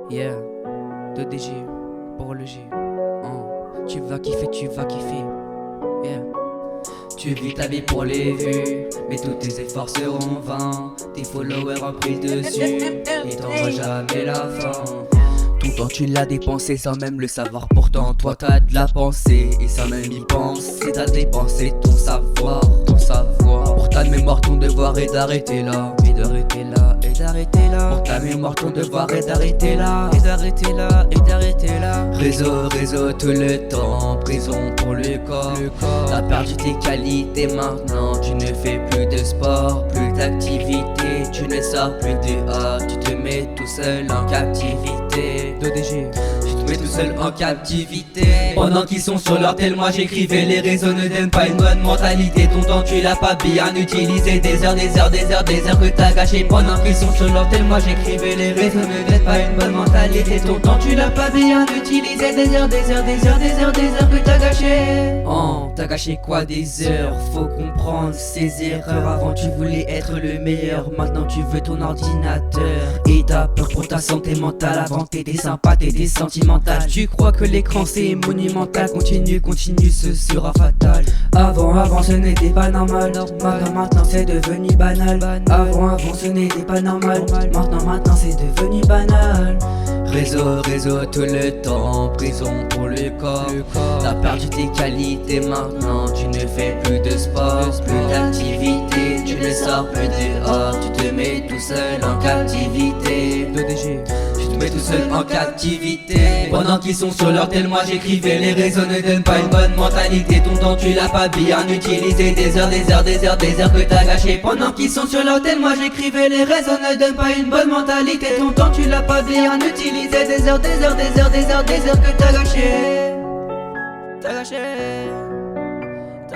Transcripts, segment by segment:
Yeah, 2DG, pour le G. Tu vas kiffer, tu vas kiffer. Yeah. Tu vis ta vie pour les vues, mais tous tes efforts seront vains. Tes followers ont pris le dessus, et t'auras jamais la fin. Ton temps tu l'as dépensé sans même le savoir. Pourtant toi t'as de la pensée, et sans même y penser t'as dépensé ton savoir. Pour ta mémoire ton devoir est d'arrêter là, Et d'arrêter là, et d'arrêter là. pour ta mémoire ton devoir est d'arrêter là. Et d'arrêter là, et d'arrêter là. Réseau tout le temps, prison pour le corps. T'as perdu tes qualités maintenant, tu ne fais plus de sport, plus d'activité, tu ne sors plus dehors, tu te mets tout seul en captivité. 2DG. Tu te mets tout seul en captivité. Pendant qu'ils sont sur leur tel, moi j'écrivais. Les réseaux ne donnent pas une bonne mentalité. Ton temps tu l'as pas bien utilisé. Des heures que t'as gâché. Pendant qu'ils sont sur leur tel, moi j'écrivais. Les réseaux ne donnent pas une bonne mentalité. Ton temps tu l'as pas bien utilisé. Des heures que t'as gâché. Oh, t'as gâché quoi des heures? Faut comprendre ses erreurs. Avant tu voulais être le meilleur, maintenant tu veux ton ordinateur. Et t'as peur pour ta santé mentale. Avant t'étais sympa, t'étais sentimental. Tu crois que l'écran c'est monumental. Continue, ce sera fatal. Avant ce n'était pas normal. Maintenant c'est devenu banal. Avant ce n'était pas normal. Maintenant c'est devenu banal. Réseau tout le temps, prison pour le corps. T'as perdu tes qualités maintenant, tu ne fais plus de sport, plus d'activité, tu ne sors plus dehors, tu te mets tout seul en captivité. 2DG. Tu te mets tout seul en captivité. Pendant qu'ils sont sur leur tel, moi j'écrivais. Les réseaux ne donnent pas une bonne mentalité. Ton temps tu l'as pas bien utilisé. Des heures que t'as gâché. Pendant qu'ils sont sur leur tel, moi j'écrivais. Les réseaux ne donnent pas une bonne mentalité. Ton temps tu l'as pas bien utilisé. Des heures que t'as gâché. T'as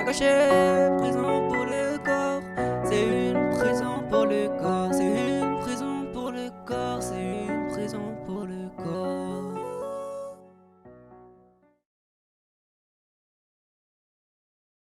gâché, prison.